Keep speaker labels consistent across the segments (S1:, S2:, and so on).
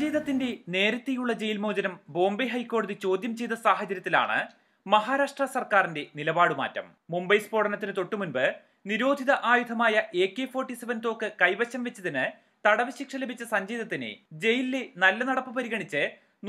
S1: സഞ്ജയ് ദത്തിന്റെ നേരത്തെയുള്ള ജയിൽ മോചനം ബോംബെ ഹൈക്കോടതി ചോദ്യം ചെയ്ത സാഹചര്യത്തിലാണ് മഹാരാഷ്ട്ര സർക്കാരിന്റെ നിലപാടുമാറ്റം. മുംബൈ സ്ഫോടനത്തിന് തൊട്ടുമുൻപ് നിരോധിത ആയുധമായ AK-47 തോക്ക് കൈവശം വെച്ചതിന് തടവ് ശിക്ഷ ലഭിച്ച സഞ്ജയ് ദത്തിനെ ജയിലിലെ നല്ല നടപ്പ് പരിഗണിച്ച്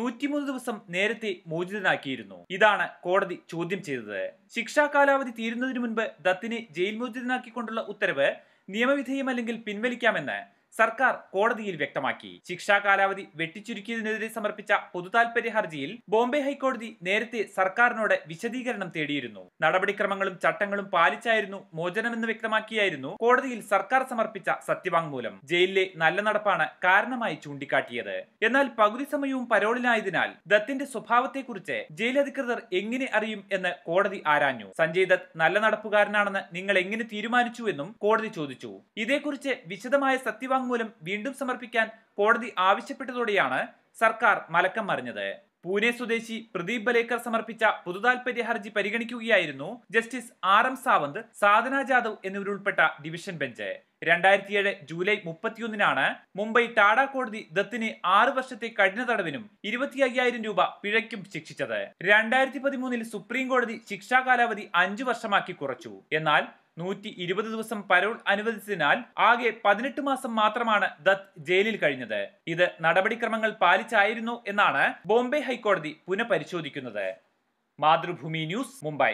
S1: 103 ദിവസം നേരത്തെ മോചിതനാക്കിയിരുന്നു. ഇതാണ് കോടതി ചോദ്യം ചെയ്തത്. ശിക്ഷാ കാലാവധി തീരുന്നതിനു മുൻപ് ദത്തിനെ ജയിൽ മോചിതനാക്കിക്കൊണ്ടുള്ള ഉത്തരവ് നിയമവിധേയമല്ലെങ്കിൽ പിൻവലിക്കാമെന്ന് സർക്കാർ കോടതിയിൽ വ്യക്തമാക്കി. ശിക്ഷാ കാലാവധി വെട്ടിച്ചുരുക്കിയതിനെതിരെ സമർപ്പിച്ച പൊതുതാൽപര്യ ഹർജിയിൽ ബോംബെ ഹൈക്കോടതി നേരത്തെ സർക്കാരിനോട് വിശദീകരണം തേടിയിരുന്നു. നടപടിക്രമങ്ങളും ചട്ടങ്ങളും പാലിച്ചായിരുന്നു മോചനമെന്ന് വ്യക്തമാക്കിയായിരുന്നു കോടതിയിൽ സർക്കാർ സമർപ്പിച്ച സത്യവാങ്മൂലം. ജയിലിലെ നല്ല നടപ്പാണ് കാരണമായി ചൂണ്ടിക്കാട്ടിയത്. എന്നാൽ പകുതി സമയവും പരോളിലായതിനാൽ ദത്തിന്റെ സ്വഭാവത്തെക്കുറിച്ച് ജയിൽ അധികൃതർ എങ്ങനെ അറിയും എന്ന് കോടതി ആരാഞ്ഞു. സഞ്ജയ് ദത്ത് നല്ല നടപ്പുകാരനാണെന്ന് നിങ്ങൾ എങ്ങനെ തീരുമാനിച്ചു എന്നും കോടതി ചോദിച്ചു. ഇതേക്കുറിച്ച് വിശദമായ സത്യവാങ്മൂലം വീണ്ടും സമർപ്പിക്കാൻ കോടതി ആവശ്യപ്പെട്ടതോടെയാണ് സർക്കാർ മലക്കം മറിഞ്ഞത്. പൂനെ സ്വദേശി പ്രദീപ് ബലേക്കർ സമർപ്പിച്ച പൊതുതാൽപര്യ ഹർജി പരിഗണിക്കുകയായിരുന്നു ജസ്റ്റിസ് RM സാവന്ത്, സാധന ജാദവ് എന്നിവരുൾപ്പെട്ട division bench. 2007 July 31 Mumbai TADA കോടതി ദത്തിനെ 6 വർഷത്തെ കഠിന തടവിനും 25,000 രൂപ പിഴയ്ക്കും ശിക്ഷിച്ചത്. 2013 സുപ്രീം കോടതി ശിക്ഷാ കാലാവധി 5 വർഷമാക്കി കുറച്ചു. എന്നാൽ 120 ദിവസം പരോൾ അനുവദിച്ചതിനാൽ ആകെ 18 മാസം മാത്രമാണ് ദത്ത് ജയിലിൽ കഴിഞ്ഞത്. ഇത് നടപടിക്രമങ്ങൾ പാലിച്ചായിരുന്നു എന്നാണ് ബോംബെ ഹൈക്കോടതി പുനഃപരിശോധിക്കുന്നത്. മാതൃഭൂമി ന്യൂസ്, മുംബൈ.